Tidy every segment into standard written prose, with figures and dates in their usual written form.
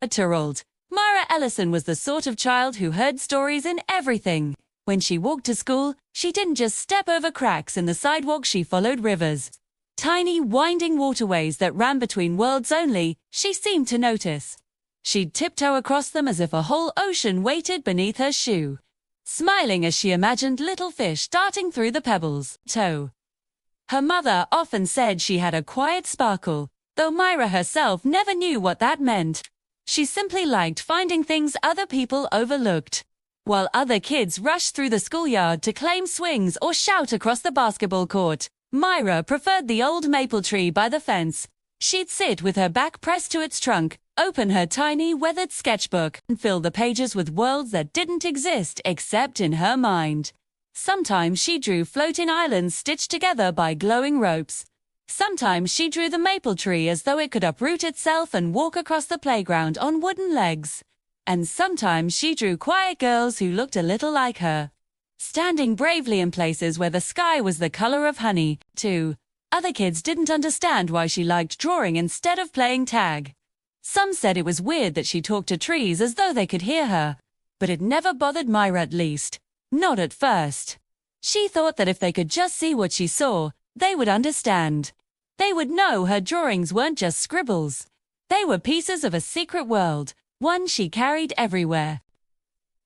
Turled. Myra Ellison was the sort of child who heard stories in everything. When she walked to school, she didn't just step over cracks in the sidewalk, she followed rivers. Tiny, winding waterways that ran between worlds only, she seemed to notice. She'd tiptoe across them as if a whole ocean waited beneath her shoe, smiling as she imagined little fish darting through the pebbles. Her mother often said she had a quiet sparkle, though Myra herself never knew what that meant. She simply liked finding things other people overlooked. While other kids rushed through the schoolyard to claim swings or shout across the basketball court, Myra preferred the old maple tree by the fence. She'd sit with her back pressed to its trunk, open her tiny, weathered sketchbook, and fill the pages with worlds that didn't exist except in her mind. Sometimes she drew floating islands stitched together by glowing ropes. Sometimes she drew the maple tree as though it could uproot itself and walk across the playground on wooden legs. And sometimes she drew quiet girls who looked a little like her, standing bravely in places where the sky was the color of honey, too. Other kids didn't understand why she liked drawing instead of playing tag. Some said it was weird that she talked to trees as though they could hear her. But it never bothered Myra, at least. Not at first. She thought that if they could just see what she saw, they would understand. They would know her drawings weren't just scribbles. They were pieces of a secret world, one she carried everywhere.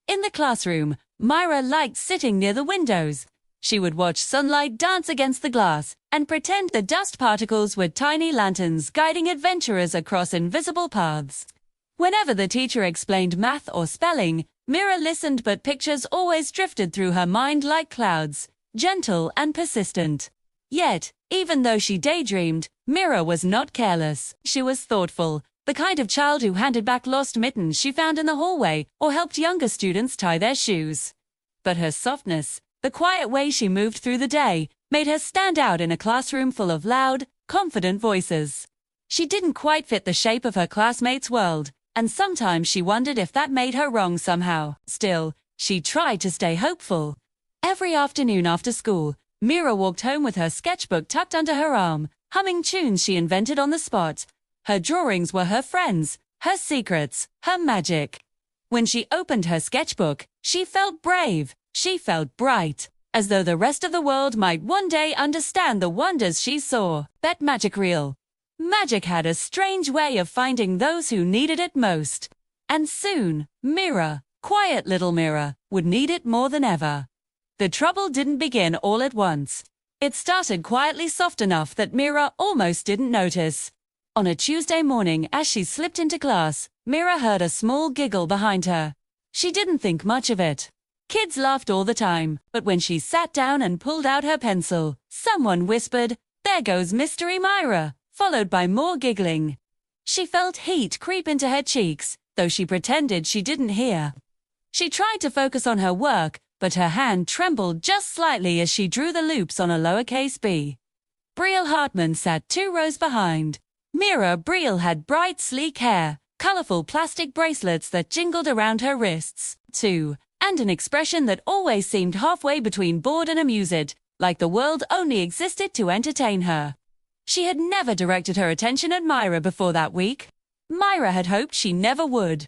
In the classroom, Myra liked sitting near the windows. She would watch sunlight dance against the glass and pretend the dust particles were tiny lanterns guiding adventurers across invisible paths. Whenever the teacher explained math or spelling, Myra listened, but pictures always drifted through her mind like clouds, gentle and persistent. Yet, even though she daydreamed, Myra was not careless. She was thoughtful, the kind of child who handed back lost mittens she found in the hallway or helped younger students tie their shoes. But her softness, the quiet way she moved through the day, made her stand out in a classroom full of loud, confident voices. She didn't quite fit the shape of her classmates' world, and sometimes she wondered if that made her wrong somehow. Still, she tried to stay hopeful. Every afternoon after school, Myra walked home with her sketchbook tucked under her arm, humming tunes she invented on the spot. Her drawings were her friends, her secrets, her magic. When she opened her sketchbook, she felt brave, she felt bright, as though the rest of the world might one day understand the wonders she saw. Bet magic real. Magic had a strange way of finding those who needed it most. And soon, Myra, quiet little Myra, would need it more than ever. The trouble didn't begin all at once. It started quietly, soft enough that Myra almost didn't notice. On a Tuesday morning, as she slipped into class, Myra heard a small giggle behind her. She didn't think much of it. Kids laughed all the time, but when she sat down and pulled out her pencil, someone whispered, "There goes Mystery Myra," followed by more giggling. She felt heat creep into her cheeks, though she pretended she didn't hear. She tried to focus on her work, but her hand trembled just slightly as she drew the loops on a lowercase b. Brielle Hartman sat 2 rows behind. Myra Brielle had bright, sleek hair, colorful plastic bracelets that jingled around her wrists, too, and an expression that always seemed halfway between bored and amused, like the world only existed to entertain her. She had never directed her attention at Myra before that week. Myra had hoped she never would.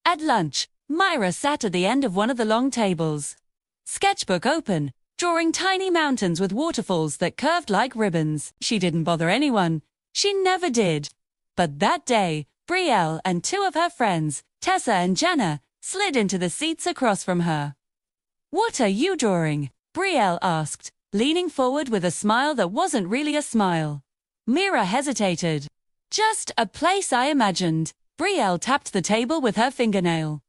At lunch, Myra sat at the end of one of the long tables, sketchbook open, drawing tiny mountains with waterfalls that curved like ribbons. She didn't bother anyone. She never did. But that day, Brielle and 2 of her friends, Tessa and Jenna, slid into the seats across from her. "What are you drawing?" Brielle asked, leaning forward with a smile that wasn't really a smile. Myra hesitated. "Just a place I imagined." Brielle tapped the table with her fingernail.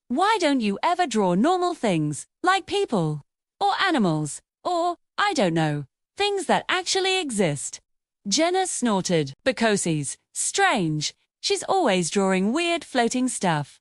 "Why don't you ever draw normal things, like people? Or animals? Or, I don't know, things that actually exist?" Jenna snorted. "Because's strange. She's always drawing weird floating stuff."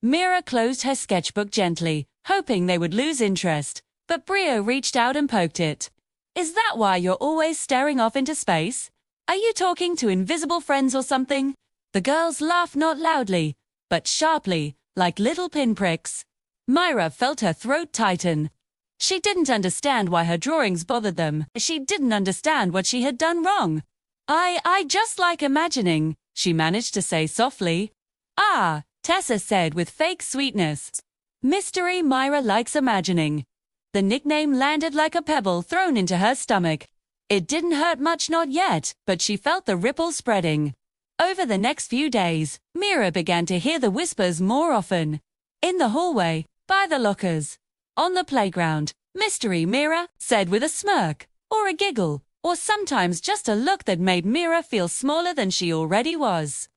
Myra closed her sketchbook gently, hoping they would lose interest, but Brielle reached out and poked it. "Is that why you're always staring off into space? Are you talking to invisible friends or something?" The girls laughed, not loudly, but sharply, like little pinpricks. Myra felt her throat tighten. She didn't understand why her drawings bothered them. She didn't understand what she had done wrong. I just like imagining," she managed to say softly. Ah, Tessa said with fake sweetness. Mystery Myra likes imagining. The nickname landed like a pebble thrown into her stomach. It didn't hurt much, not yet, but she felt the ripple spreading. Over the next few days, Myra began to hear the whispers more often. In the hallway, by the lockers, on the playground, Mystery Myra said with a smirk, or a giggle, or sometimes just a look that made Myra feel smaller than she already was.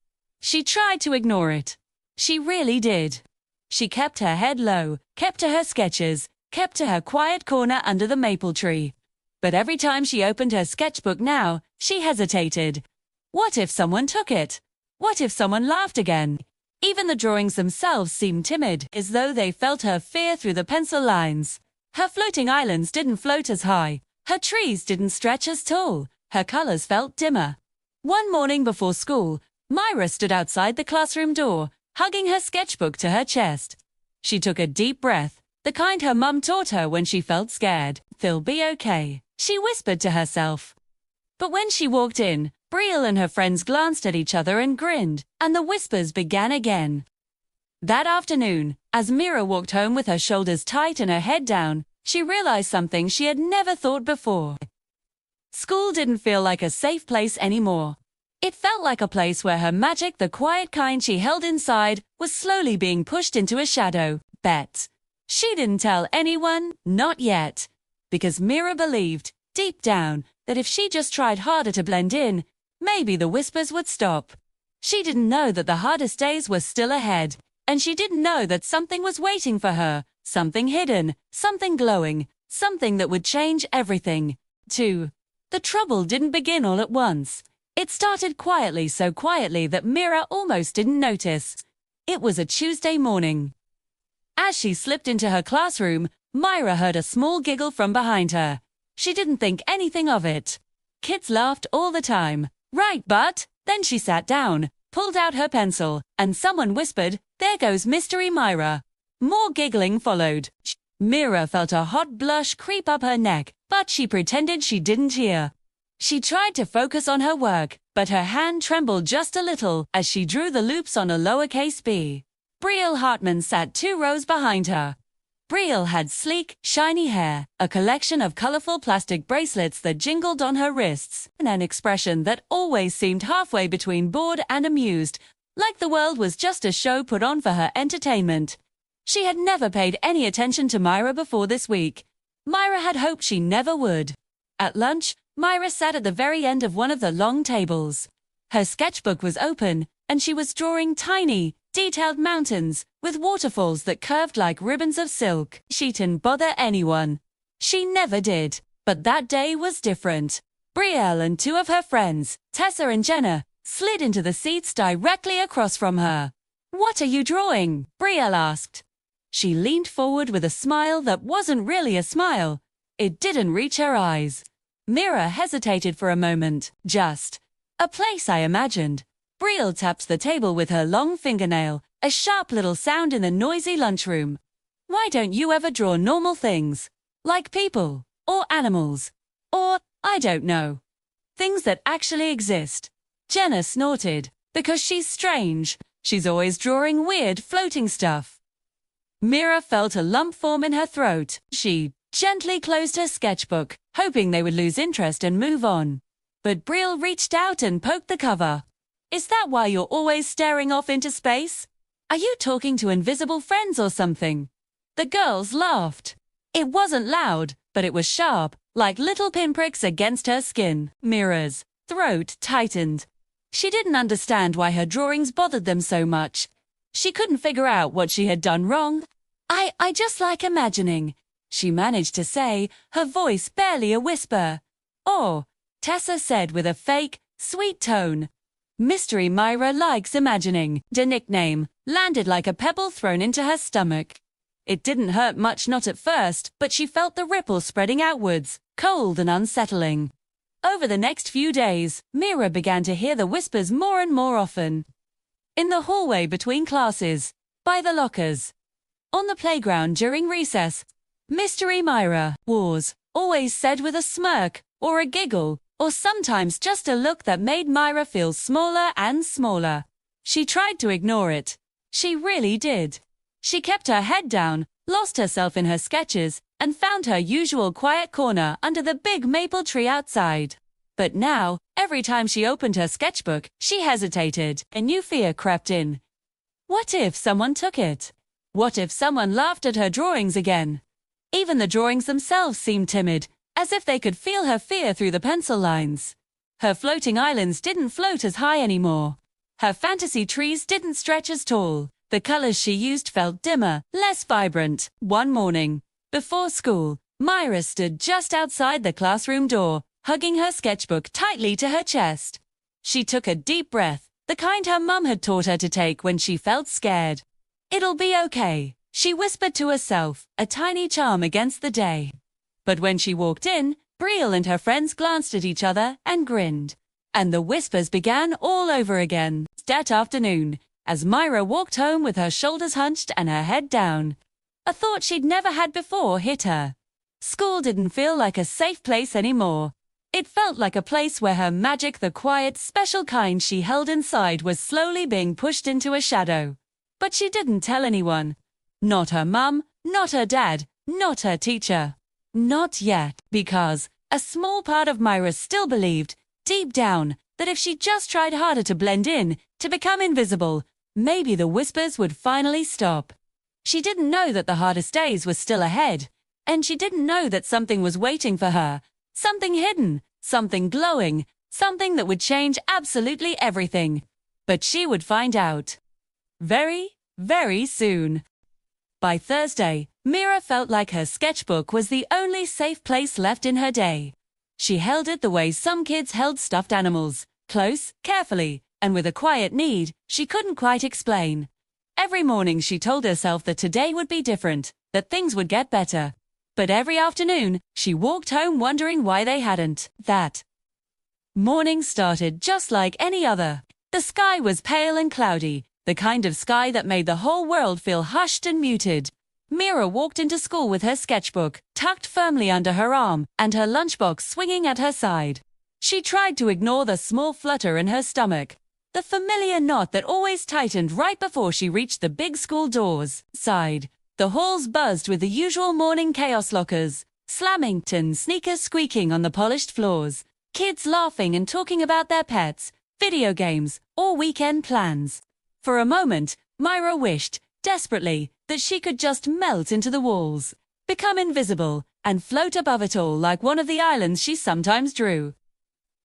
She tried to ignore it. She really did. She kept her head low, kept to her sketches, kept to her quiet corner under the maple tree. But every time she opened her sketchbook now, she hesitated. What if someone took it? What if someone laughed again? Even the drawings themselves seemed timid, as though they felt her fear through the pencil lines. Her floating islands didn't float as high. Her trees didn't stretch as tall. Her colors felt dimmer. One morning before school, Myra stood outside the classroom door, hugging her sketchbook to her chest. She took a deep breath, the kind her mum taught her when she felt scared. "They'll be okay," she whispered to herself. But when she walked in, Brielle and her friends glanced at each other and grinned, and the whispers began again. That afternoon, as Myra walked home with her shoulders tight and her head down, she realized something she had never thought before. School didn't feel like a safe place anymore. It felt like a place where her magic, the quiet kind she held inside, was slowly being pushed into a shadow. Bet. She didn't tell anyone, not yet. Because Myra believed, deep down, that if she just tried harder to blend in, maybe the whispers would stop. She didn't know that the hardest days were still ahead, and she didn't know that something was waiting for her, something hidden, something glowing, something that would change everything. 2. The trouble didn't begin all at once. It started quietly, so quietly that Myra almost didn't notice. It was a Tuesday morning. As she slipped into her classroom, Myra heard a small giggle from behind her. She didn't think anything of it. Kids laughed all the time. Right, but then she sat down, pulled out her pencil, and someone whispered, "There goes Mystery Myra." More giggling followed. Myra felt a hot blush creep up her neck, but she pretended she didn't hear. She tried to focus on her work, but her hand trembled just a little as she drew the loops on a lowercase b. Brielle Hartman sat 2 rows behind her. Brielle had sleek, shiny hair, a collection of colorful plastic bracelets that jingled on her wrists, and an expression that always seemed halfway between bored and amused, like the world was just a show put on for her entertainment. She had never paid any attention to Myra before this week. Myra had hoped she never would. At lunch, Myra sat at the very end of one of the long tables. Her sketchbook was open, and she was drawing tiny, detailed mountains with waterfalls that curved like ribbons of silk. She didn't bother anyone. She never did. But that day was different. Brielle and 2 of her friends, Tessa and Jenna, slid into the seats directly across from her. "What are you drawing?" Brielle asked. She leaned forward with a smile that wasn't really a smile. It didn't reach her eyes. Myra hesitated for a moment. "Just a place I imagined." Brielle tapped the table with her long fingernail, a sharp little sound in the noisy lunchroom. "Why don't you ever draw normal things? Like people, or animals, or, I don't know, things that actually exist?" Jenna snorted. "Because she's strange. She's always drawing weird, floating stuff." Myra felt a lump form in her throat. She gently closed her sketchbook, hoping they would lose interest and move on. But Brielle reached out and poked the cover. "Is that why you're always staring off into space? Are you talking to invisible friends or something?" The girls laughed. It wasn't loud, but it was sharp, like little pinpricks against her skin. Myra's throat tightened. She didn't understand why her drawings bothered them so much. She couldn't figure out what she had done wrong. I just like imagining," she managed to say, her voice barely a whisper. "Oh," Tessa said with a fake, sweet tone. Mystery Myra likes imagining. The nickname landed like a pebble thrown into her stomach. It didn't hurt much, not at first, but she felt the ripple spreading outwards, cold and unsettling. Over the next few days, Myra began to hear the whispers more and more often. In the hallway between classes, by the lockers, on the playground during recess, Mystery Myra was always said with a smirk, or a giggle, or sometimes just a look that made Myra feel smaller and smaller. She tried to ignore it. She really did. She kept her head down, lost herself in her sketches, and found her usual quiet corner under the big maple tree outside. But now, every time she opened her sketchbook, she hesitated. A new fear crept in. What if someone took it? What if someone laughed at her drawings again? Even the drawings themselves seemed timid, as if they could feel her fear through the pencil lines. Her floating islands didn't float as high anymore. Her fantasy trees didn't stretch as tall. The colors she used felt dimmer, less vibrant. One morning, before school, Myra stood just outside the classroom door, hugging her sketchbook tightly to her chest. She took a deep breath, the kind her mum had taught her to take when she felt scared. "It'll be okay," she whispered to herself, a tiny charm against the day. But when she walked in, Brielle and her friends glanced at each other and grinned. And the whispers began all over again. That afternoon, as Myra walked home with her shoulders hunched and her head down, a thought she'd never had before hit her. School didn't feel like a safe place anymore. It felt like a place where her magic, the quiet, special kind she held inside, was slowly being pushed into a shadow. But she didn't tell anyone. Not her mum, not her dad, not her teacher. Not yet, because a small part of Myra still believed, deep down, that if she just tried harder to blend in, to become invisible, maybe the whispers would finally stop. She didn't know that the hardest days were still ahead, and she didn't know that something was waiting for her, something hidden, something glowing, something that would change absolutely everything. But she would find out. Very, very soon. By Thursday, Myra felt like her sketchbook was the only safe place left in her day. She held it the way some kids held stuffed animals, close, carefully, and with a quiet need she couldn't quite explain. Every morning she told herself that today would be different, that things would get better. But every afternoon, she walked home wondering why they hadn't. That morning started just like any other. The sky was pale and cloudy, the kind of sky that made the whole world feel hushed and muted. Myra walked into school with her sketchbook tucked firmly under her arm and her lunchbox swinging at her side. She tried to ignore the small flutter in her stomach, the familiar knot that always tightened right before she reached the big school doors. Side. The halls buzzed with the usual morning chaos, lockers slamming and sneakers squeaking on the polished floors, kids laughing and talking about their pets, video games, or weekend plans. For a moment, Myra wished, desperately, that she could just melt into the walls, become invisible, and float above it all like one of the islands she sometimes drew.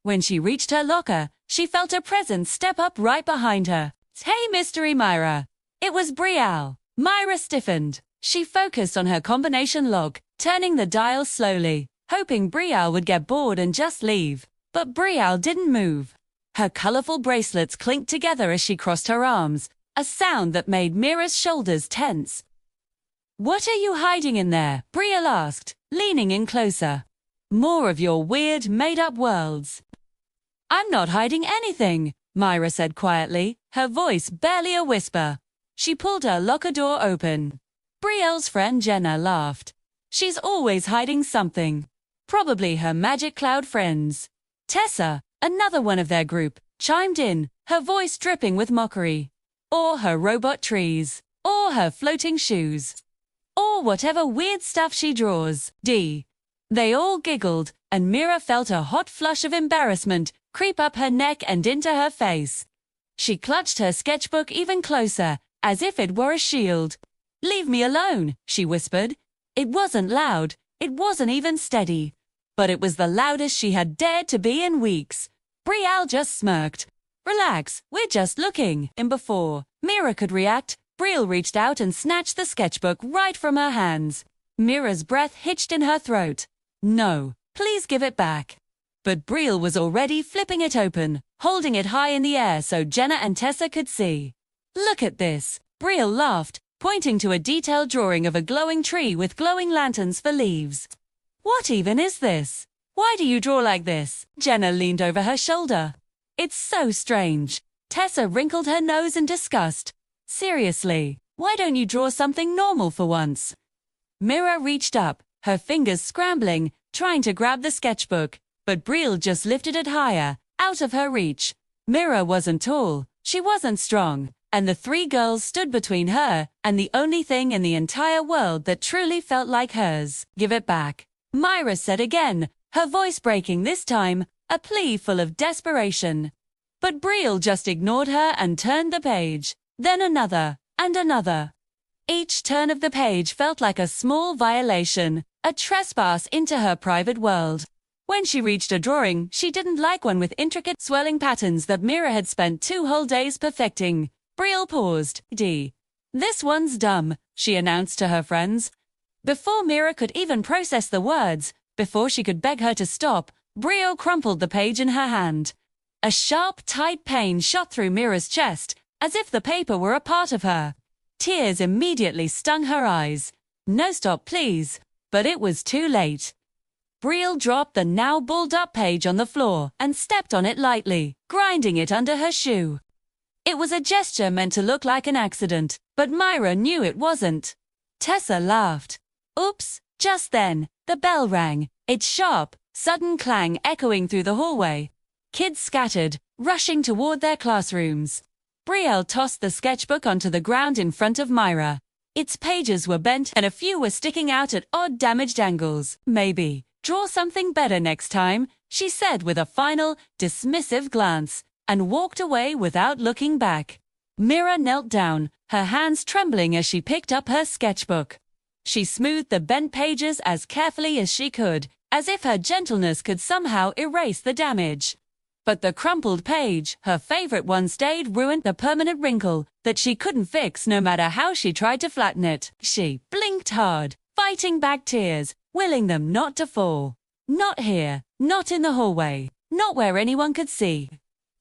When she reached her locker, she felt a presence step up right behind her. "Hey, Mystery Myra." It was Brielle. Myra stiffened. She focused on her combination lock, turning the dial slowly, hoping Brielle would get bored and just leave. But Brielle didn't move. Her colorful bracelets clinked together as she crossed her arms, a sound that made Myra's shoulders tense. "What are you hiding in there?" Brielle asked, leaning in closer. "More of your weird, made-up worlds." "I'm not hiding anything," Myra said quietly, her voice barely a whisper. She pulled her locker door open. Brielle's friend Jenna laughed. "She's always hiding something. Probably her magic cloud friends." Tessa, another one of their group, chimed in, her voice dripping with mockery. "Or her robot trees. Or her floating shoes. Or whatever weird stuff she draws." They all giggled, and Myra felt a hot flush of embarrassment creep up her neck and into her face. She clutched her sketchbook even closer, as if it were a shield. "Leave me alone," she whispered. It wasn't loud, it wasn't even steady, but it was the loudest she had dared to be in weeks. Brielle just smirked. "Relax, we're just looking." And before Myra could react, Brielle reached out and snatched the sketchbook right from her hands. Myra's breath hitched in her throat. "No, please give it back." But Brielle was already flipping it open, holding it high in the air so Jenna and Tessa could see. "Look at this." Brielle laughed, pointing to a detailed drawing of a glowing tree with glowing lanterns for leaves. "What even is this? Why do you draw like this?" Jenna leaned over her shoulder. "It's so strange." Tessa wrinkled her nose in disgust. "Seriously, why don't you draw something normal for once?" Myra reached up, her fingers scrambling, trying to grab the sketchbook, but Brielle just lifted it higher, out of her reach. Myra wasn't tall, She wasn't strong, and the three girls stood between her and the only thing in the entire world that truly felt like hers. Give it back, Myra said again, her voice breaking this time, a plea full of desperation. But Brielle just ignored her and turned the page. Then another, and another. Each turn of the page felt like a small violation, a trespass into her private world. When she reached a drawing, she didn't like one with intricate swirling patterns that Myra had spent 2 whole days perfecting. Brielle paused. This one's dumb, she announced to her friends. Before Myra could even process the words, before she could beg her to stop, Brielle crumpled the page in her hand. A sharp, tight pain shot through Myra's chest, as if the paper were a part of her. Tears immediately stung her eyes. No, stop, please. But it was too late. Brielle dropped the now balled-up page on the floor and stepped on it lightly, grinding it under her shoe. It was a gesture meant to look like an accident, but Myra knew it wasn't. Tessa laughed. Oops, just then, the bell rang, its sharp, sudden clang echoing through the hallway. Kids scattered, rushing toward their classrooms. Brielle tossed the sketchbook onto the ground in front of Myra. Its pages were bent and a few were sticking out at odd damaged angles. Maybe draw something better next time, she said with a final, dismissive glance, and walked away without looking back. Myra knelt down, her hands trembling as she picked up her sketchbook. She smoothed the bent pages as carefully as she could, as if her gentleness could somehow erase the damage. But the crumpled page, her favorite one, stayed ruined, the permanent wrinkle that she couldn't fix no matter how she tried to flatten it. She blinked hard, fighting back tears, willing them not to fall. Not here, not in the hallway, not where anyone could see.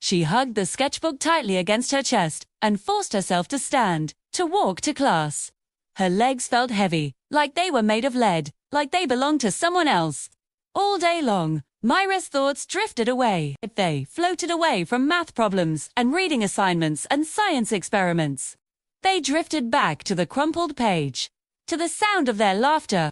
She hugged the sketchbook tightly against her chest and forced herself to stand, to walk to class. Her legs felt heavy, like they were made of lead, like they belonged to someone else. All day long, Myra's thoughts drifted away. They floated away from math problems and reading assignments and science experiments. They drifted back to the crumpled page, to the sound of their laughter,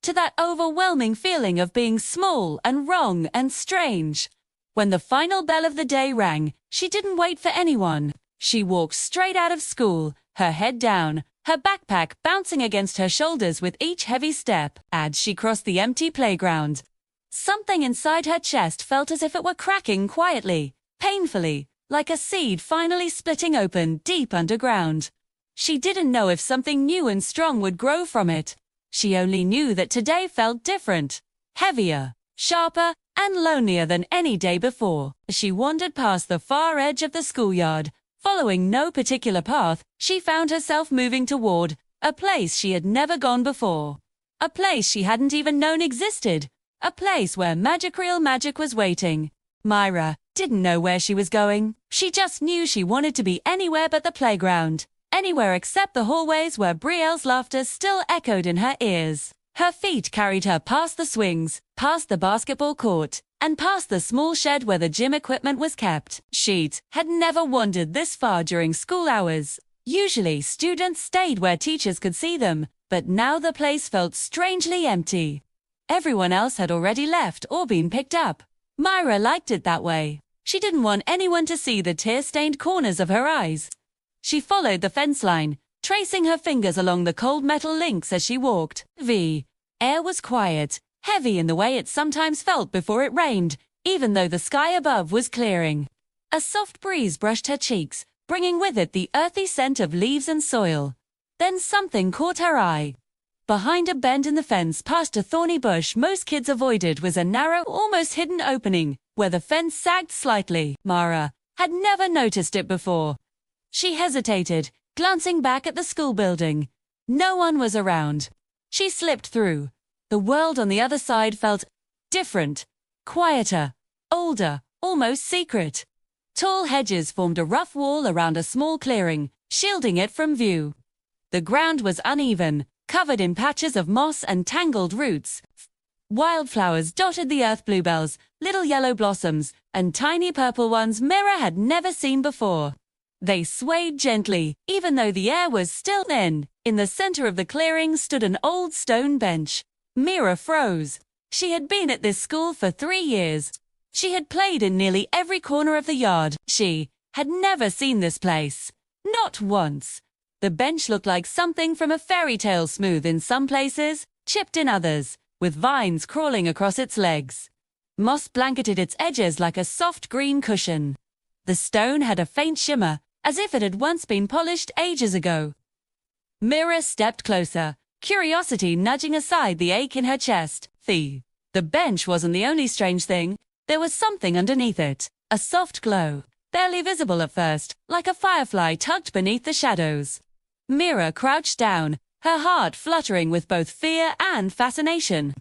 to that overwhelming feeling of being small and wrong and strange. When the final bell of the day rang, she didn't wait for anyone. She walked straight out of school, her head down, her backpack bouncing against her shoulders with each heavy step. As she crossed the empty playground, something inside her chest felt as if it were cracking quietly, painfully, like a seed finally splitting open deep underground. She didn't know if something new and strong would grow from it. She only knew that today felt different, heavier, sharper, and lonelier than any day before. As she wandered past the far edge of the schoolyard, following no particular path, she found herself moving toward a place she had never gone before. A place she hadn't even known existed. A place where real magic was waiting. Myra didn't know where she was going. She just knew she wanted to be anywhere but the playground. Anywhere except the hallways where Brielle's laughter still echoed in her ears. Her feet carried her past the swings, past the basketball court, and past the small shed where the gym equipment was kept. She had never wandered this far during school hours. Usually, students stayed where teachers could see them, but now the place felt strangely empty. Everyone else had already left or been picked up. Myra liked it that way. She didn't want anyone to see the tear-stained corners of her eyes. She followed the fence line, tracing her fingers along the cold metal links as she walked. The air was quiet, heavy in the way it sometimes felt before it rained, even though the sky above was clearing. A soft breeze brushed her cheeks, bringing with it the earthy scent of leaves and soil. Then something caught her eye. Behind a bend in the fence past a thorny bush most kids avoided was a narrow, almost hidden opening, where the fence sagged slightly. Myra had never noticed it before. She hesitated, glancing back at the school building. No one was around. She slipped through. The world on the other side felt different, quieter, older, almost secret. Tall hedges formed a rough wall around a small clearing, shielding it from view. The ground was uneven, covered in patches of moss and tangled roots. Wildflowers dotted the earth, bluebells, little yellow blossoms, and tiny purple ones Myra had never seen before. They swayed gently, even though the air was still thin. In the center of the clearing stood an old stone bench. Myra froze. She had been at this school for 3 years. She had played in nearly every corner of the yard. She had never seen this place. Not once. The bench looked like something from a fairy tale, smooth in some places, chipped in others, with vines crawling across its legs. Moss blanketed its edges like a soft green cushion. The stone had a faint shimmer, as if it had once been polished ages ago. Mira stepped closer, curiosity nudging aside the ache in her chest. The bench wasn't the only strange thing. There was something underneath it, a soft glow, barely visible at first, like a firefly tucked beneath the shadows. Mira crouched down, her heart fluttering with both fear and fascination.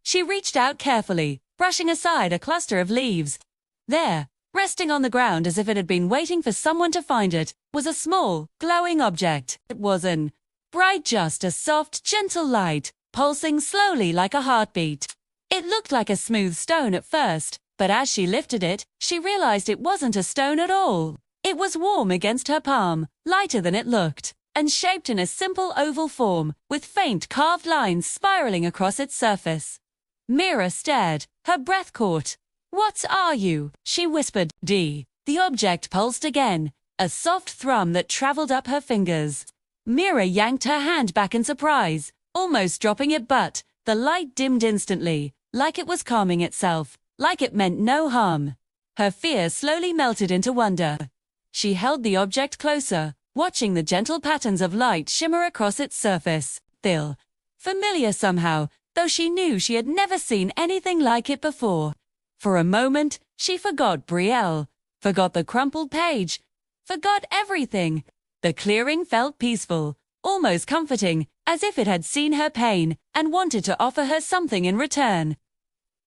She reached out carefully, brushing aside a cluster of leaves. There, resting on the ground as if it had been waiting for someone to find it, was a small, glowing object. It wasn't bright, just a soft, gentle light, pulsing slowly like a heartbeat. It looked like a smooth stone at first, but as she lifted it, she realized it wasn't a stone at all. It was warm against her palm, lighter than it looked, and shaped in a simple oval form, with faint carved lines spiraling across its surface. Mira stared, her breath caught. "What are you?" she whispered. The object pulsed again, a soft thrum that traveled up her fingers. Mira yanked her hand back in surprise, almost dropping it, but the light dimmed instantly, like it was calming itself, like it meant no harm. Her fear slowly melted into wonder. She held the object closer, watching the gentle patterns of light shimmer across its surface. Still familiar somehow, though she knew she had never seen anything like it before. For a moment, she forgot Brielle, forgot the crumpled page, forgot everything. The clearing felt peaceful, almost comforting, as if it had seen her pain and wanted to offer her something in return.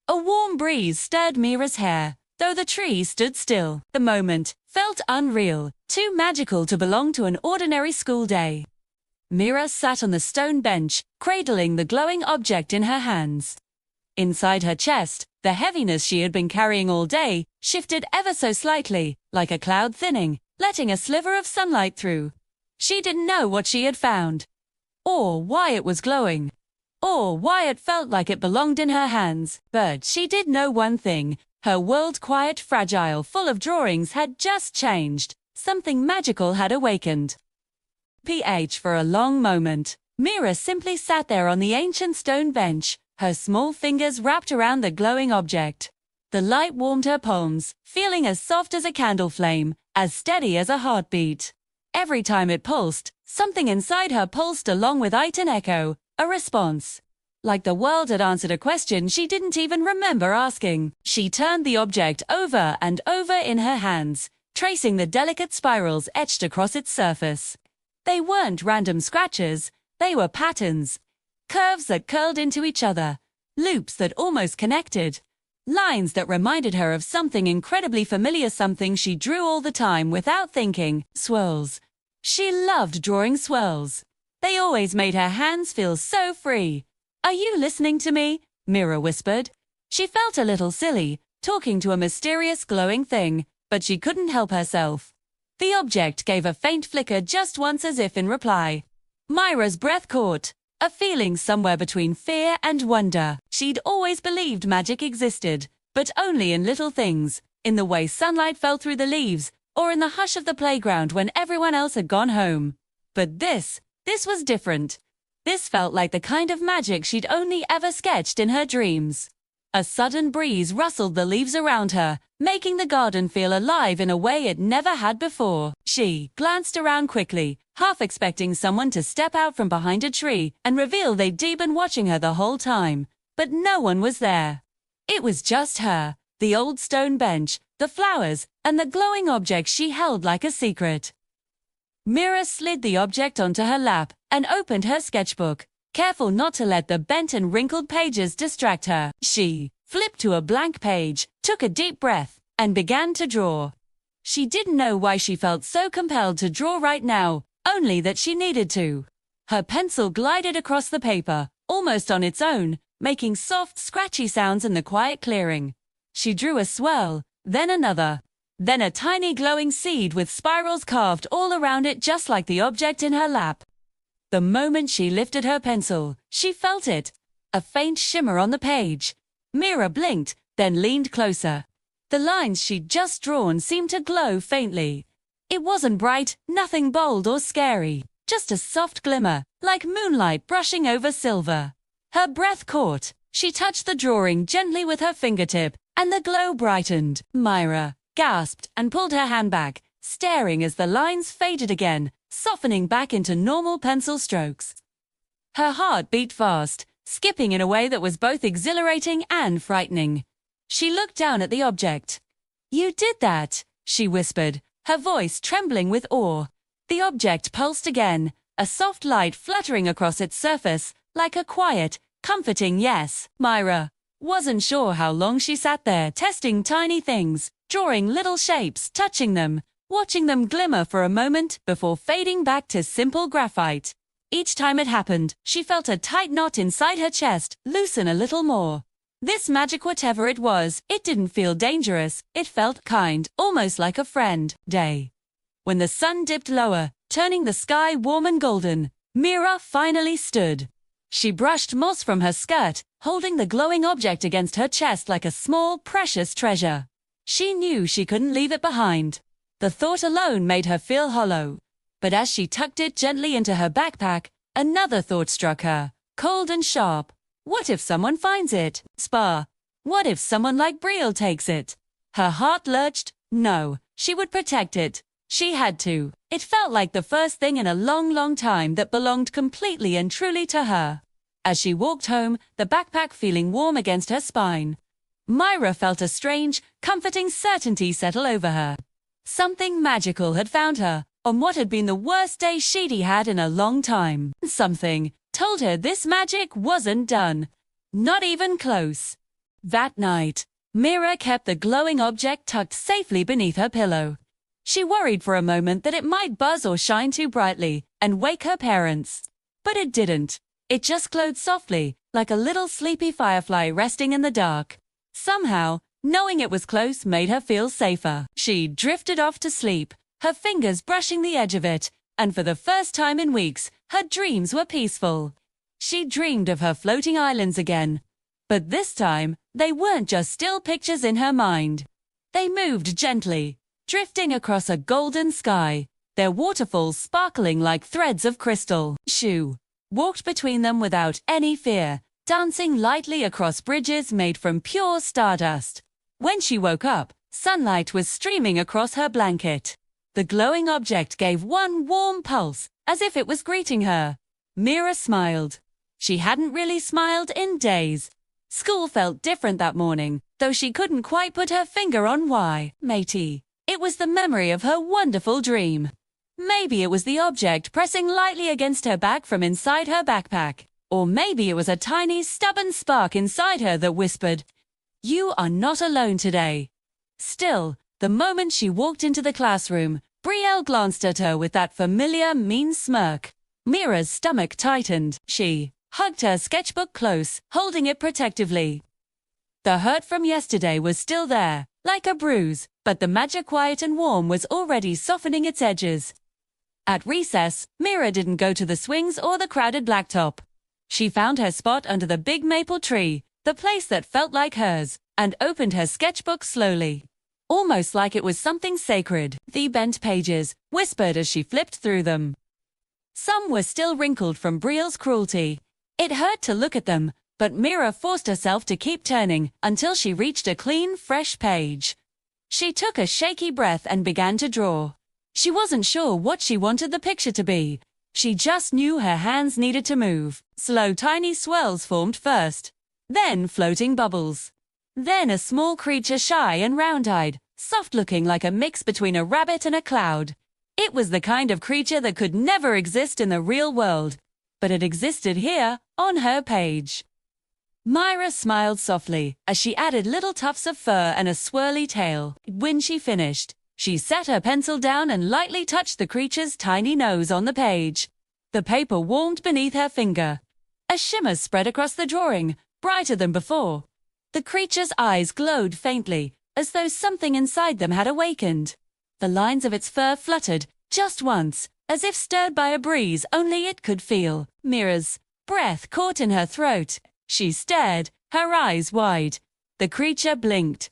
A warm breeze stirred Mira's hair, though the tree stood still. The moment felt unreal, too magical to belong to an ordinary school day. Mira sat on the stone bench, cradling the glowing object in her hands. Inside her chest, the heaviness she had been carrying all day shifted ever so slightly, like a cloud thinning, letting a sliver of sunlight through. She didn't know what she had found, or why it was glowing, or why it felt like it belonged in her hands, but she did know one thing. Her world, quiet, fragile, full of drawings, had just changed. Something magical had awakened. For a long moment, Mira simply sat there on the ancient stone bench, her small fingers wrapped around the glowing object. The light warmed her palms, feeling as soft as a candle flame, as steady as a heartbeat. Every time it pulsed, something inside her pulsed along with it, an echo, a response. Like the world had answered a question she didn't even remember asking. She turned the object over and over in her hands, tracing the delicate spirals etched across its surface. They weren't random scratches, they were patterns. Curves that curled into each other, loops that almost connected, lines that reminded her of something incredibly familiar, something she drew all the time without thinking. Swirls. She loved drawing swirls. They always made her hands feel so free. "Are you listening to me?" Mira whispered. She felt a little silly, talking to a mysterious glowing thing, but she couldn't help herself. The object gave a faint flicker just once, as if in reply. Mira's breath caught, a feeling somewhere between fear and wonder. She'd always believed magic existed, but only in little things, in the way sunlight fell through the leaves, or in the hush of the playground when everyone else had gone home. But this was different. This felt like the kind of magic she'd only ever sketched in her dreams. A sudden breeze rustled the leaves around her, making the garden feel alive in a way it never had before. She glanced around quickly, half expecting someone to step out from behind a tree and reveal they'd been watching her the whole time. But no one was there. It was just her, the old stone bench, the flowers, and the glowing object she held like a secret. Mira slid the object onto her lap and opened her sketchbook, careful not to let the bent and wrinkled pages distract her. She flipped to a blank page, took a deep breath, and began to draw. She didn't know why she felt so compelled to draw right now, only that she needed to. Her pencil glided across the paper, almost on its own, making soft, scratchy sounds in the quiet clearing. She drew a swirl, then another, then a tiny glowing seed with spirals carved all around it, just like the object in her lap. The moment she lifted her pencil, she felt it, a faint shimmer on the page. Mira blinked, then leaned closer. The lines she'd just drawn seemed to glow faintly, It wasn't bright, nothing bold or scary, just a soft glimmer, like moonlight brushing over silver. Her breath caught. She touched the drawing gently with her fingertip, and the glow brightened. Myra gasped and pulled her hand back, staring as the lines faded again, softening back into normal pencil strokes. Her heart beat fast, skipping in a way that was both exhilarating and frightening. She looked down at the object. "You did that," she whispered, her voice trembling with awe. The object pulsed again, a soft light fluttering across its surface, like a quiet, comforting yes. Myra wasn't sure how long she sat there, testing tiny things, drawing little shapes, touching them, watching them glimmer for a moment before fading back to simple graphite. Each time it happened, she felt a tight knot inside her chest loosen a little more. This magic, whatever it was, it didn't feel dangerous, it felt kind, almost like a friend. Day. When the sun dipped lower, turning the sky warm and golden, Myra finally stood. She brushed moss from her skirt, holding the glowing object against her chest like a small, precious treasure. She knew she couldn't leave it behind. The thought alone made her feel hollow. But as she tucked it gently into her backpack, another thought struck her, cold and sharp. What if someone finds it? What if someone like Brielle takes it? Her heart lurched. No, she would protect it. She had to. It felt like the first thing in a long, long time that belonged completely and truly to her. As she walked home, the backpack feeling warm against her spine, Myra felt a strange, comforting certainty settle over her. Something magical had found her on what had been the worst day she'd had in a long time. Something told her this magic wasn't done. Not even close. That night, Myra kept the glowing object tucked safely beneath her pillow. She worried for a moment that it might buzz or shine too brightly and wake her parents. But it didn't. It just glowed softly, like a little sleepy firefly resting in the dark. Somehow, knowing it was close made her feel safer. She drifted off to sleep, her fingers brushing the edge of it, and for the first time in weeks, her dreams were peaceful. She dreamed of her floating islands again. But this time, they weren't just still pictures in her mind. They moved gently, drifting across a golden sky, their waterfalls sparkling like threads of crystal. She walked between them without any fear, dancing lightly across bridges made from pure stardust. When she woke up, sunlight was streaming across her blanket. The glowing object gave one warm pulse, as if it was greeting her. Myra smiled. She hadn't really smiled in days. School felt different that morning, though she couldn't quite put her finger on why. Matey. It was the memory of her wonderful dream. Maybe it was the object pressing lightly against her back from inside her backpack. Or maybe it was a tiny, stubborn spark inside her that whispered, "You are not alone today." Still, the moment she walked into the classroom, Brielle glanced at her with that familiar, mean smirk. Myra's stomach tightened. She hugged her sketchbook close, holding it protectively. The hurt from yesterday was still there, like a bruise, but the magic quiet and warm was already softening its edges. At recess, Myra didn't go to the swings or the crowded blacktop. She found her spot under the big maple tree, the place that felt like hers, and opened her sketchbook slowly. Almost like it was something sacred, the bent pages whispered as she flipped through them. Some were still wrinkled from Brielle's cruelty. It hurt to look at them, but Myra forced herself to keep turning until she reached a clean, fresh page. She took a shaky breath and began to draw. She wasn't sure what she wanted the picture to be. She just knew her hands needed to move. Slow, tiny swirls formed first. Then floating bubbles. Then a small creature, shy and round-eyed, soft-looking like a mix between a rabbit and a cloud. It was the kind of creature that could never exist in the real world, but it existed here, on her page. Myra smiled softly as she added little tufts of fur and a swirly tail. When she finished, she set her pencil down and lightly touched the creature's tiny nose on the page. The paper warmed beneath her finger. A shimmer spread across the drawing, brighter than before. The creature's eyes glowed faintly, as though something inside them had awakened. The lines of its fur fluttered, just once, as if stirred by a breeze only it could feel. Myra's breath caught in her throat. She stared, her eyes wide. The creature blinked.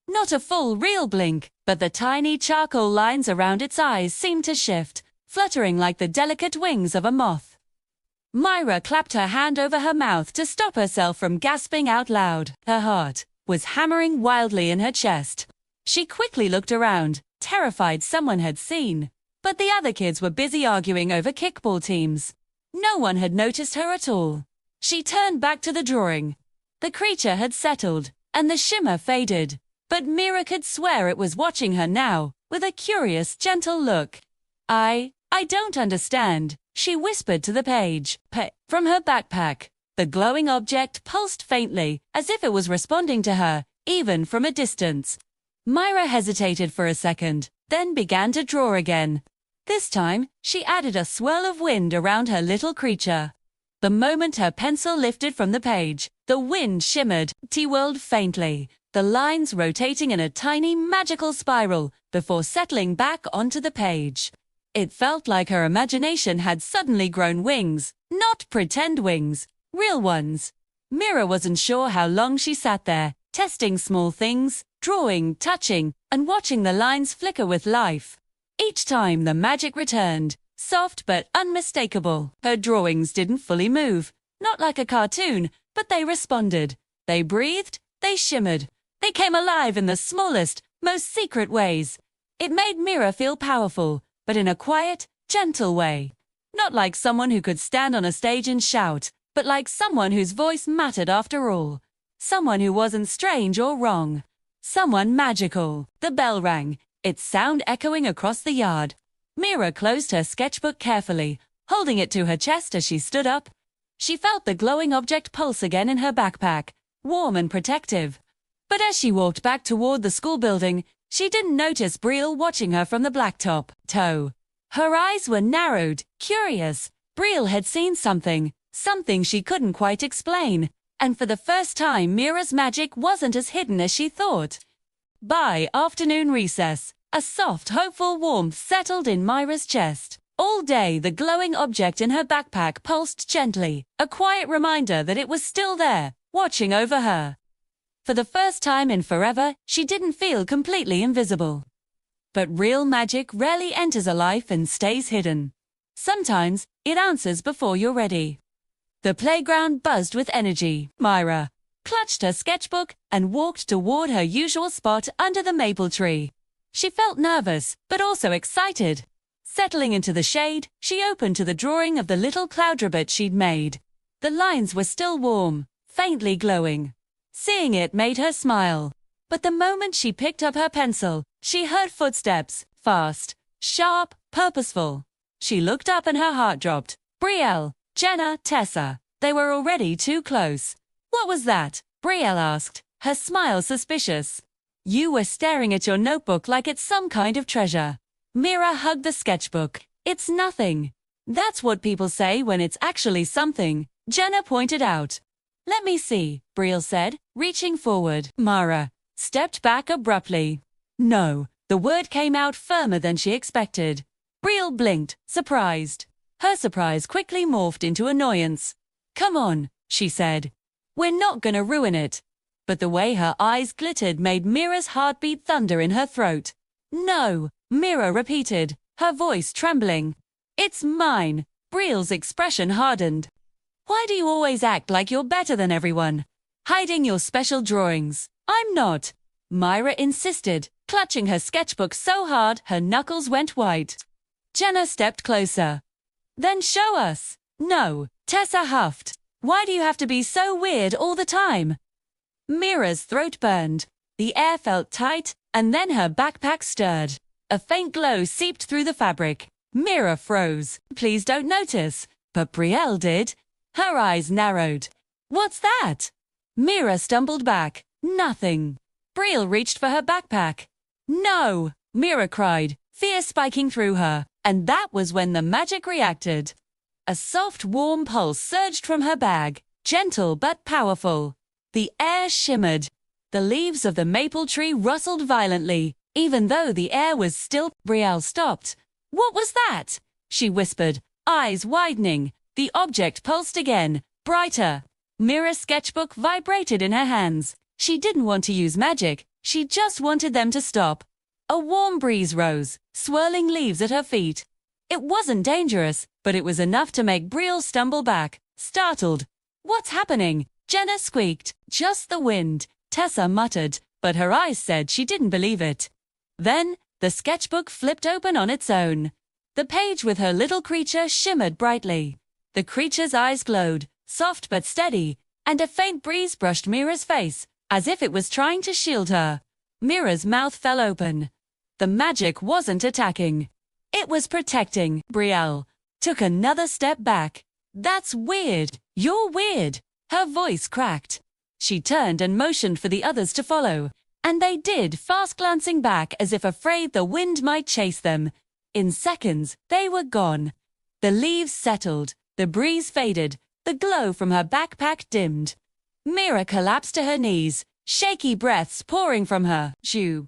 Not a full real blink, but the tiny charcoal lines around its eyes seemed to shift, fluttering like the delicate wings of a moth. Myra clapped her hand over her mouth to stop herself from gasping out loud. Her heart was hammering wildly in her chest. She quickly looked around, terrified someone had seen. But the other kids were busy arguing over kickball teams. No one had noticed her at all. She turned back to the drawing. The creature had settled, and the shimmer faded. But Myra could swear it was watching her now, with a curious, gentle look. I don't understand, she whispered to the page. From her backpack. The glowing object pulsed faintly, as if it was responding to her, even from a distance. Myra hesitated for a second, then began to draw again. This time, she added a swirl of wind around her little creature. The moment her pencil lifted from the page, the wind shimmered, whirled faintly, the lines rotating in a tiny magical spiral before settling back onto the page. It felt like her imagination had suddenly grown wings, not pretend wings, real ones. Myra wasn't sure how long she sat there, testing small things, drawing, touching, and watching the lines flicker with life. Each time the magic returned, soft but unmistakable. Her drawings didn't fully move, not like a cartoon, but they responded. They breathed, they shimmered. They came alive in the smallest, most secret ways. It made Myra feel powerful, but in a quiet, gentle way. Not like someone who could stand on a stage and shout, but like someone whose voice mattered after all. Someone who wasn't strange or wrong. Someone magical. The bell rang, its sound echoing across the yard. Myra closed her sketchbook carefully, holding it to her chest as she stood up. She felt the glowing object pulse again in her backpack, warm and protective. But as she walked back toward the school building, she didn't notice Brielle watching her from the blacktop toe. Her eyes were narrowed, curious. Brielle had seen something she couldn't quite explain. And for the first time, Myra's magic wasn't as hidden as she thought. By afternoon recess, a soft, hopeful warmth settled in Myra's chest. All day, the glowing object in her backpack pulsed gently, a quiet reminder that it was still there, watching over her. For the first time in forever, she didn't feel completely invisible. But real magic rarely enters a life and stays hidden. Sometimes, it answers before you're ready. The playground buzzed with energy. Myra clutched her sketchbook and walked toward her usual spot under the maple tree. She felt nervous, but also excited. Settling into the shade, she opened to the drawing of the little cloud rabbit she'd made. The lines were still warm, faintly glowing. Seeing it made her smile. But the moment she picked up her pencil, she heard footsteps, fast, sharp, purposeful. She looked up and her heart dropped. Brielle, Jenna, Tessa. They were already too close. What was that? Brielle asked, her smile suspicious. You were staring at your notebook like it's some kind of treasure. Myra hugged the sketchbook. It's nothing. That's what people say when it's actually something, Jenna pointed out. Let me see, Brielle said, reaching forward. Myra stepped back abruptly. No, the word came out firmer than she expected. Brielle blinked, surprised. Her surprise quickly morphed into annoyance. Come on, she said. We're not gonna ruin it. But the way her eyes glittered made Myra's heartbeat thunder in her throat. No, Myra repeated, her voice trembling. It's mine. Brielle's expression hardened. Why do you always act like you're better than everyone? Hiding your special drawings. I'm not. Myra insisted, clutching her sketchbook so hard her knuckles went white. Jenna stepped closer. Then show us. No, Tessa huffed. Why do you have to be so weird all the time? Myra's throat burned. The air felt tight, and then her backpack stirred. A faint glow seeped through the fabric. Myra froze. Please don't notice. But Brielle did. Her eyes narrowed. What's that? Myra stumbled back. Nothing. Brielle reached for her backpack. No! Myra cried, fear spiking through her. And that was when the magic reacted. A soft, warm pulse surged from her bag, gentle but powerful. The air shimmered. The leaves of the maple tree rustled violently, even though the air was still. Brielle stopped. What was that? She whispered, eyes widening. The object pulsed again, brighter. Myra's sketchbook vibrated in her hands. She didn't want to use magic, She just wanted them to stop. A warm breeze rose, swirling leaves at her feet. It wasn't dangerous, but it was enough to make Brielle stumble back, startled. "What's happening?" Jenna squeaked. "Just the wind," Tessa muttered, but her eyes said she didn't believe it. Then, the sketchbook flipped open on its own. The page with her little creature shimmered brightly. The creature's eyes glowed, soft but steady, and a faint breeze brushed Mira's face, as if it was trying to shield her. Mira's mouth fell open. The magic wasn't attacking. It was protecting. Brielle took another step back. "That's weird. You're weird." Her voice cracked. She turned and motioned for the others to follow, and they did, fast glancing back as if afraid the wind might chase them. In seconds, they were gone. The leaves settled, the breeze faded, the glow from her backpack dimmed. Mira collapsed to her knees, shaky breaths pouring from her. She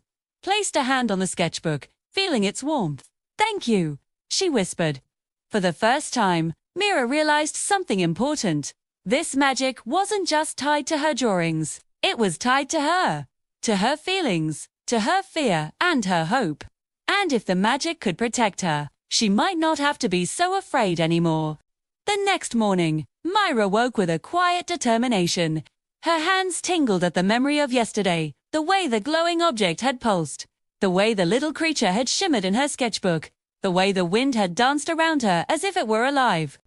placed a hand on the sketchbook, feeling its warmth. "Thank you," she whispered. For the first time, Mira realized something important. This magic wasn't just tied to her drawings. It was tied to her feelings, to her fear and her hope. And if the magic could protect her, she might not have to be so afraid anymore. The next morning, Mira woke with a quiet determination. Her hands tingled at the memory of yesterday, the way the glowing object had pulsed, the way the little creature had shimmered in her sketchbook, the way the wind had danced around her as if it were alive.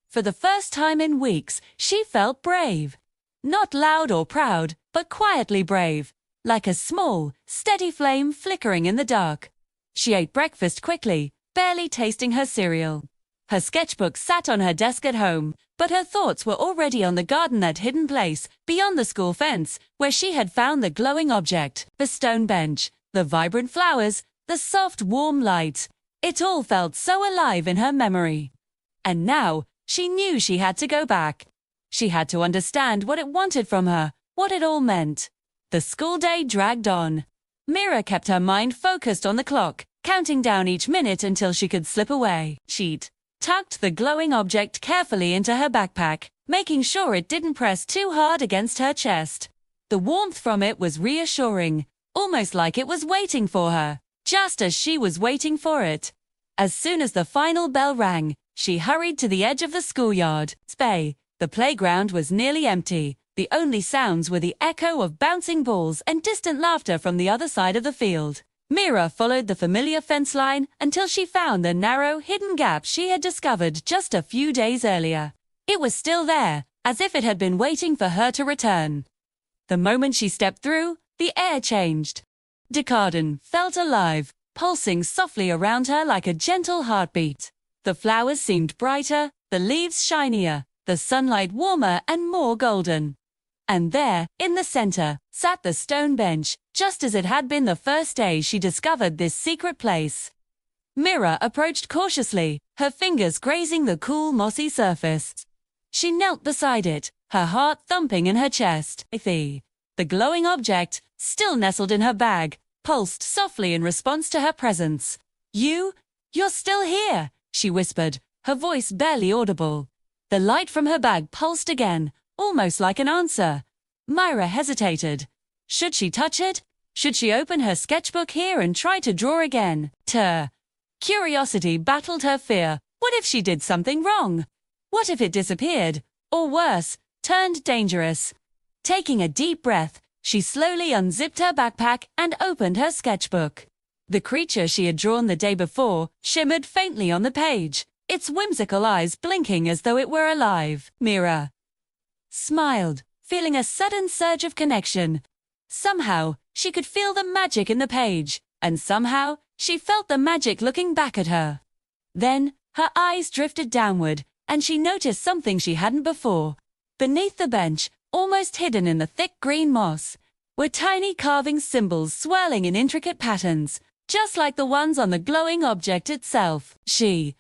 For the first time in weeks, she felt brave. Not loud or proud, but quietly brave, like a small, steady flame flickering in the dark. She ate breakfast quickly, barely tasting her cereal. Her sketchbook sat on her desk at home, but her thoughts were already on the garden, that hidden place, beyond the school fence, where she had found the glowing object, the stone bench, the vibrant flowers, the soft, warm light. It all felt so alive in her memory. And now, she knew she had to go back. She had to understand what it wanted from her, what it all meant. The school day dragged on. Mira kept her mind focused on the clock, counting down each minute until she could slip away. She'd tucked the glowing object carefully into her backpack, making sure it didn't press too hard against her chest. The warmth from it was reassuring, almost like it was waiting for her, just as she was waiting for it. As soon as the final bell rang, she hurried to the edge of the schoolyard. The playground was nearly empty. The only sounds were the echo of bouncing balls and distant laughter from the other side of the field. Mira followed the familiar fence line until she found the narrow, hidden gap she had discovered just a few days earlier. It was still there, as if it had been waiting for her to return. The moment she stepped through, the air changed. The garden felt alive, pulsing softly around her like a gentle heartbeat. The flowers seemed brighter, the leaves shinier, the sunlight warmer and more golden. And there, in the center, sat the stone bench, just as it had been the first day she discovered this secret place. Mira approached cautiously, her fingers grazing the cool, mossy surface. She knelt beside it, her heart thumping in her chest. The glowing object, still nestled in her bag, pulsed softly in response to her presence. You're still here," she whispered, her voice barely audible. The light from her bag pulsed again, almost like an answer. Mira hesitated. Should she touch it? Should she open her sketchbook here and try to draw again? Curiosity battled her fear. What if she did something wrong? What if it disappeared? Or worse, turned dangerous? Taking a deep breath, she slowly unzipped her backpack and opened her sketchbook. The creature she had drawn the day before shimmered faintly on the page, its whimsical eyes blinking as though it were alive. Mira smiled, feeling a sudden surge of connection. Somehow, she could feel the magic in the page, and somehow, she felt the magic looking back at her. Then, her eyes drifted downward, and she noticed something she hadn't before. Beneath the bench, almost hidden in the thick green moss, were tiny carving symbols swirling in intricate patterns, just like the ones on the glowing object itself. She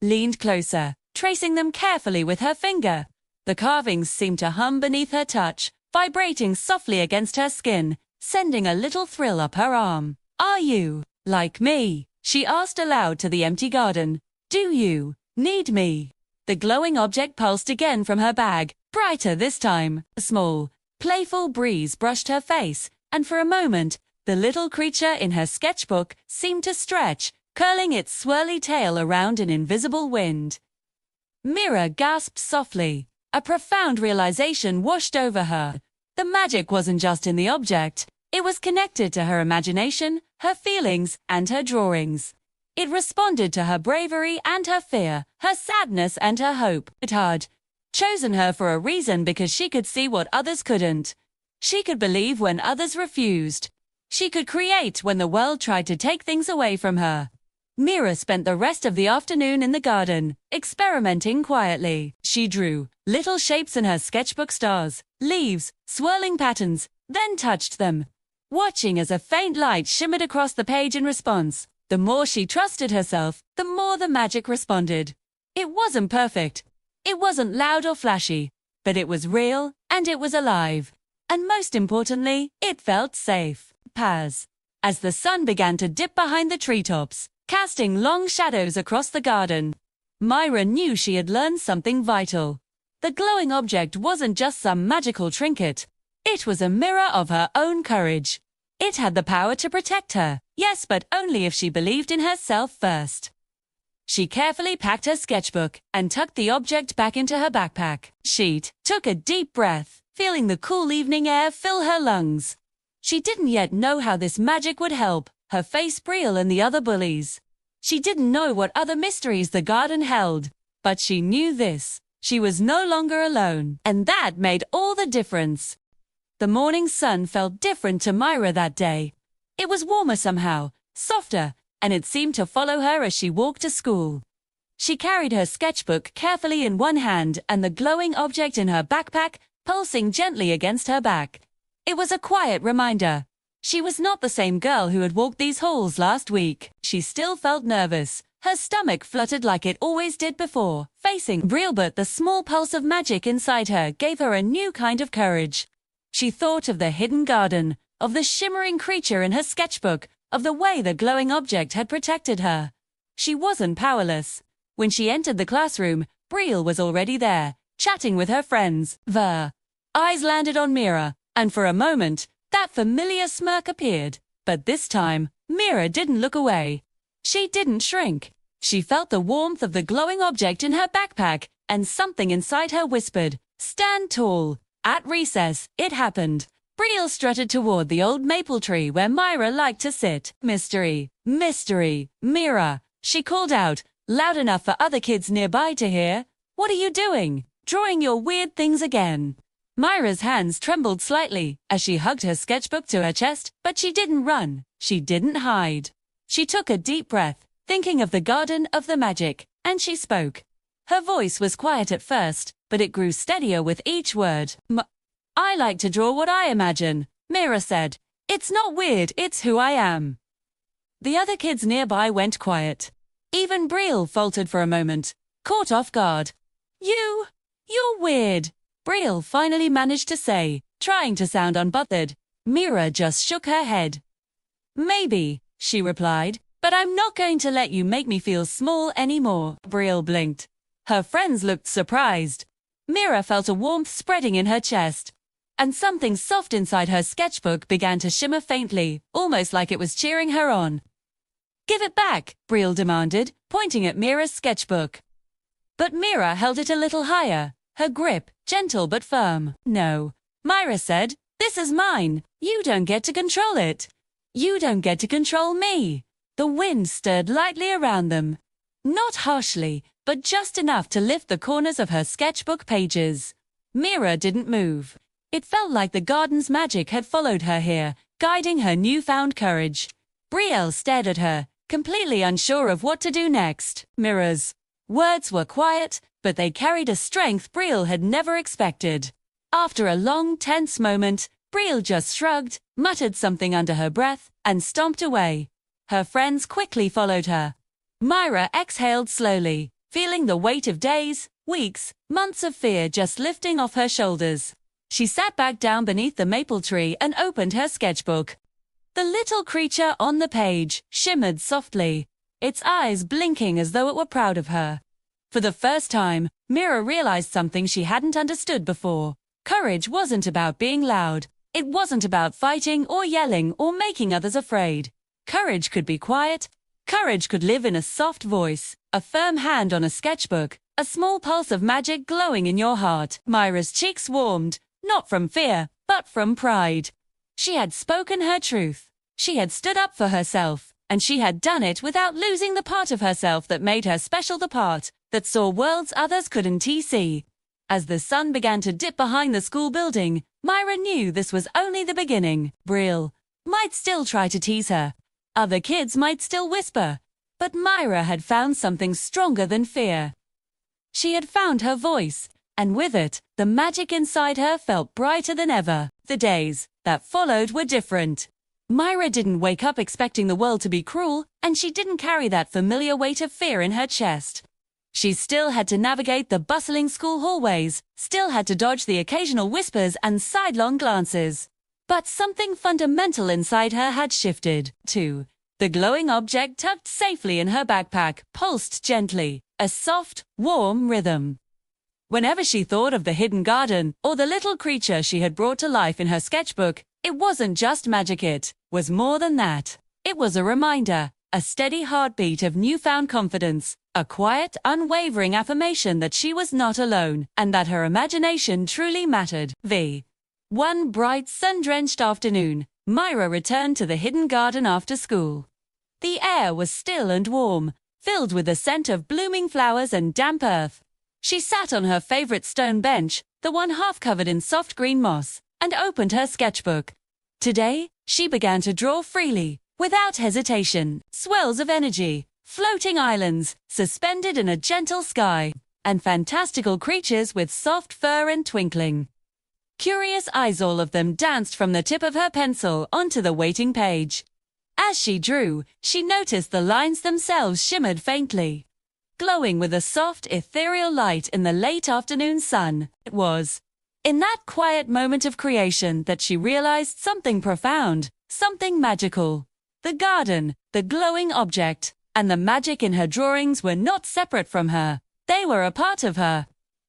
leaned closer, tracing them carefully with her finger. The carvings seemed to hum beneath her touch, vibrating softly against her skin, sending a little thrill up her arm. "Are you like me?" she asked aloud to the empty garden. "Do you need me?" The glowing object pulsed again from her bag, brighter this time. A small, playful breeze brushed her face, and for a moment, The little creature in her sketchbook seemed to stretch, curling its swirly tail around an invisible wind. Mira gasped softly. A profound realization washed over her. The magic wasn't just in the object. It was connected to her imagination, her feelings, and her drawings. It responded to her bravery and her fear, her sadness and her hope. It had chosen her for a reason because she could see what others couldn't. She could believe when others refused. She could create when the world tried to take things away from her. Mira spent the rest of the afternoon in the garden, experimenting quietly. She drew little shapes in her sketchbook: stars, leaves, swirling patterns, then touched them, watching as a faint light shimmered across the page in response. The more she trusted herself, the more the magic responded. It wasn't perfect. It wasn't loud or flashy, but it was real, and it was alive. And most importantly, it felt safe. As the sun began to dip behind the treetops, casting long shadows across the garden, Myra knew she had learned something vital. The glowing object wasn't just some magical trinket. It was a mirror of her own courage. It had the power to protect her, yes, but only if she believed in herself first. She carefully packed her sketchbook and tucked the object back into her backpack. She took a deep breath, feeling the cool evening air fill her lungs. She didn't yet know how this magic would help her face Brielle and the other bullies. She didn't know what other mysteries the garden held, but she knew this: she was no longer alone, and that made all the difference. The morning sun felt different to Myra that day. It was warmer somehow, softer, and it seemed to follow her as she walked to school. She carried her sketchbook carefully in one hand and the glowing object in her backpack, pulsing gently against her back. It was a quiet reminder. She was not the same girl who had walked these halls last week. She still felt nervous. Her stomach fluttered like it always did before, facing Brielle, but the small pulse of magic inside her gave her a new kind of courage. She thought of the hidden garden, of the shimmering creature in her sketchbook, of the way the glowing object had protected her. She wasn't powerless. When she entered the classroom, Brielle was already there, chatting with her friends. Her eyes landed on Mira, and for a moment, that familiar smirk appeared. But this time, Mira didn't look away. She didn't shrink. She felt the warmth of the glowing object in her backpack, and something inside her whispered, "Stand tall." At recess, it happened. Brielle strutted toward the old maple tree where Myra liked to sit. "Mystery, mystery, Mira," she called out, loud enough for other kids nearby to hear. "What are you doing? Drawing your weird things again?" Myra's hands trembled slightly as she hugged her sketchbook to her chest, but she didn't run. She didn't hide. She took a deep breath, thinking of the garden of the magic, and she spoke. Her voice was quiet at first, but it grew steadier with each word. "I like to draw what I imagine," Mira said. "It's not weird, it's who I am." The other kids nearby went quiet. Even Brielle faltered for a moment, caught off guard. You're weird," Brielle finally managed to say, trying to sound unbothered. Mira just shook her head. "Maybe," she replied, "but I'm not going to let you make me feel small anymore." Brielle blinked. Her friends looked surprised. Mira felt a warmth spreading in her chest, and something soft inside her sketchbook began to shimmer faintly, almost like it was cheering her on. "Give it back," Brielle demanded, pointing at Mira's sketchbook. But Mira held it a little higher, her grip gentle but firm. "No," Myra said, "this is mine. You don't get to control it. You don't get to control me." The wind stirred lightly around them. Not harshly, but just enough to lift the corners of her sketchbook pages. Mira didn't move. It felt like the garden's magic had followed her here, guiding her newfound courage. Brielle stared at her, completely unsure of what to do next. Mira's words were quiet, but they carried a strength Brielle had never expected. After a long, tense moment, Brielle just shrugged, muttered something under her breath, and stomped away. Her friends quickly followed her. Myra exhaled slowly, feeling the weight of days, weeks, months of fear just lifting off her shoulders. She sat back down beneath the maple tree and opened her sketchbook. The little creature on the page shimmered softly, its eyes blinking as though it were proud of her. For the first time, Mira realized something she hadn't understood before. Courage wasn't about being loud. It wasn't about fighting or yelling or making others afraid. Courage could be quiet. Courage could live in a soft voice, a firm hand on a sketchbook, a small pulse of magic glowing in your heart. Myra's cheeks warmed, not from fear, but from pride. She had spoken her truth. She had stood up for herself, and she had done it without losing the part of herself that made her special, the part that saw worlds others couldn't see. As the sun began to dip behind the school building, Myra knew this was only the beginning. Brielle might still try to tease her. Other kids might still whisper. But Myra had found something stronger than fear. She had found her voice, and with it, the magic inside her felt brighter than ever. The days that followed were different. Myra didn't wake up expecting the world to be cruel, and she didn't carry that familiar weight of fear in her chest. She still had to navigate the bustling school hallways, still had to dodge the occasional whispers and sidelong glances. But something fundamental inside her had shifted, too. The glowing object tucked safely in her backpack pulsed gently, a soft, warm rhythm. Whenever she thought of the hidden garden or the little creature she had brought to life in her sketchbook, it wasn't just magic, it was more than that. It was a reminder, a steady heartbeat of newfound confidence, a quiet, unwavering affirmation that she was not alone and that her imagination truly mattered. One bright, sun-drenched afternoon, Myra returned to the hidden garden after school. The air was still and warm, filled with the scent of blooming flowers and damp earth. She sat on her favorite stone bench, the one half covered in soft green moss, and opened her sketchbook. Today, she began to draw freely, without hesitation, swells of energy, floating islands, suspended in a gentle sky, and fantastical creatures with soft fur and twinkling. Curious eyes, all of them, danced from the tip of her pencil onto the waiting page. As she drew, she noticed the lines themselves shimmered faintly, glowing with a soft, ethereal light in the late afternoon sun. It was in that quiet moment of creation that she realized something profound, something magical. The garden, the glowing object, and the magic in her drawings were not separate from her. They were a part of her.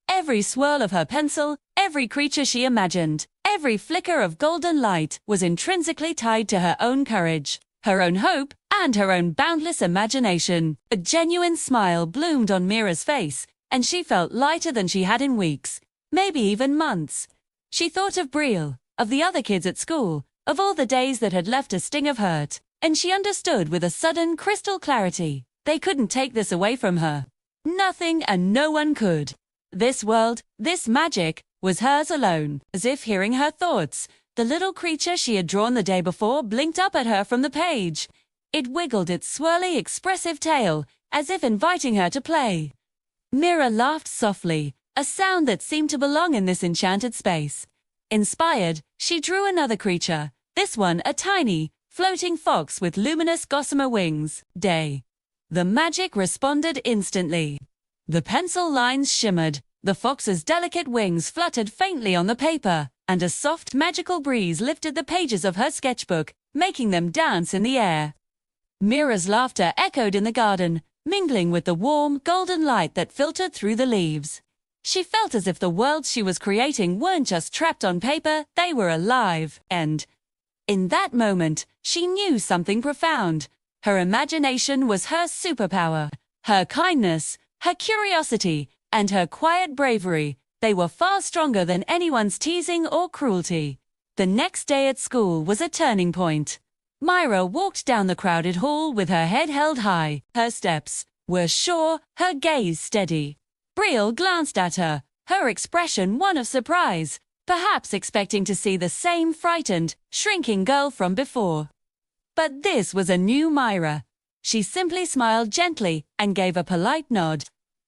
Every swirl of her pencil, every creature she imagined, every flicker of golden light was intrinsically tied to her own courage, her own hope, and her own boundless imagination. A genuine smile bloomed on Myra's face, and she felt lighter than she had in weeks, maybe even months. She thought of Brielle, of the other kids at school, of all the days that had left a sting of hurt, and she understood with a sudden crystal clarity. They couldn't take this away from her. Nothing and no one could. This world, this magic, was hers alone. As if hearing her thoughts, the little creature she had drawn the day before blinked up at her from the page. It wiggled its swirly, expressive tail, as if inviting her to play. Myra laughed softly, a sound that seemed to belong in this enchanted space. Inspired, she drew another creature, this one a tiny, floating fox with luminous gossamer wings. The magic responded instantly. The pencil lines shimmered, the fox's delicate wings fluttered faintly on the paper, and a soft, magical breeze lifted the pages of her sketchbook, making them dance in the air. Myra's laughter echoed in the garden, mingling with the warm, golden light that filtered through the leaves. She felt as if the worlds she was creating weren't just trapped on paper, they were alive, and in that moment, she knew something profound. Her imagination was her superpower. Her kindness, her curiosity, and her quiet bravery, they were far stronger than anyone's teasing or cruelty. The next day at school was a turning point. Myra walked down the crowded hall with her head held high. Her steps were sure, her gaze steady. Brielle glanced at her, her expression one of surprise, perhaps expecting to see the same frightened, shrinking girl from before. But this was a new Myra. She simply smiled gently and gave a polite nod.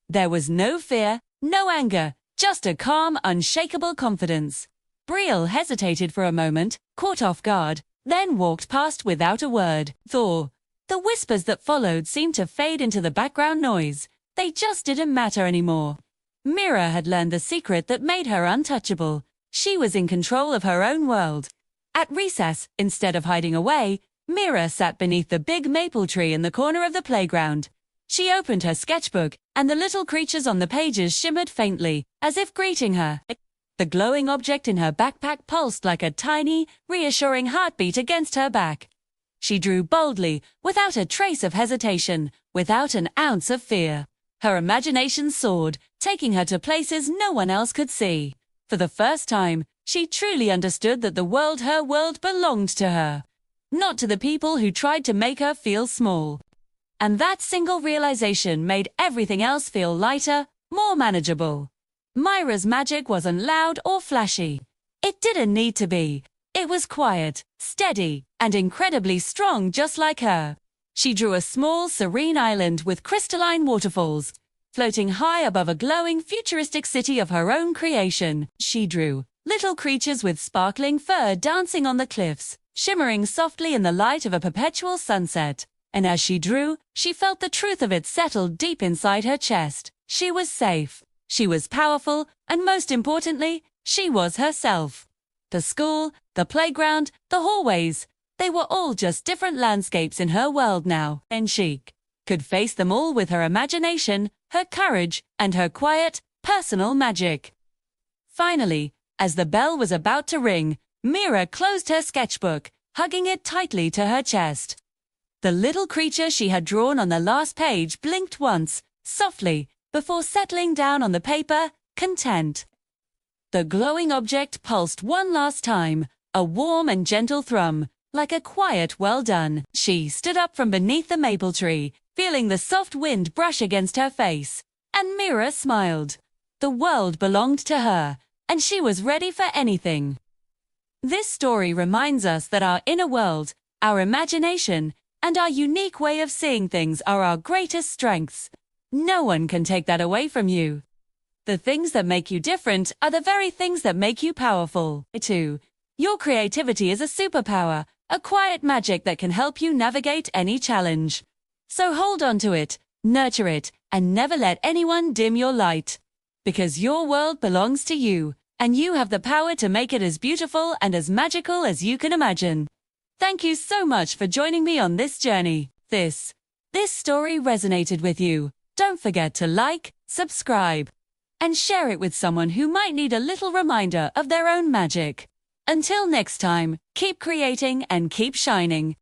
There was no fear, no anger, just a calm, unshakable confidence. Brielle hesitated for a moment, caught off guard, then walked past without a word. The whispers that followed seemed to fade into the background noise. They just didn't matter anymore. Myra had learned the secret that made her untouchable. She was in control of her own world. At recess, instead of hiding away, Myra sat beneath the big maple tree in the corner of the playground. She opened her sketchbook, and the little creatures on the pages shimmered faintly, as if greeting her. The glowing object in her backpack pulsed like a tiny, reassuring heartbeat against her back. She drew boldly, without a trace of hesitation, without an ounce of fear. Her imagination soared, taking her to places no one else could see. For the first time, she truly understood that her world belonged to her, not to the people who tried to make her feel small. And that single realization made everything else feel lighter, more manageable. Myra's magic wasn't loud or flashy. It didn't need to be. It was quiet, steady, and incredibly strong, just like her. She drew a small, serene island with crystalline waterfalls, floating high above a glowing, futuristic city of her own creation. She drew little creatures with sparkling fur dancing on the cliffs, shimmering softly in the light of a perpetual sunset. And as she drew, she felt the truth of it settle deep inside her chest. She was safe. She was powerful, and most importantly, she was herself. The school, the playground, the hallways, they were all just different landscapes in her world now, and she could face them all with her imagination, her courage, and her quiet, personal magic. Finally, as the bell was about to ring, Mira closed her sketchbook, hugging it tightly to her chest. The little creature she had drawn on the last page blinked once, softly, before settling down on the paper, content. The glowing object pulsed one last time, a warm and gentle thrum, like a quiet well done. She stood up from beneath the maple tree, feeling the soft wind brush against her face, and Mira smiled. The world belonged to her, and she was ready for anything. This story reminds us that our inner world, our imagination, and our unique way of seeing things are our greatest strengths. No one can take that away from you. The things that make you different are the very things that make you powerful, too. Your creativity is a superpower, a quiet magic that can help you navigate any challenge. So hold on to it, nurture it, and never let anyone dim your light. Because your world belongs to you, and you have the power to make it as beautiful and as magical as you can imagine. Thank you so much for joining me on this journey. This story resonated with you. Don't forget to like, subscribe, and share it with someone who might need a little reminder of their own magic. Until next time, keep creating and keep shining.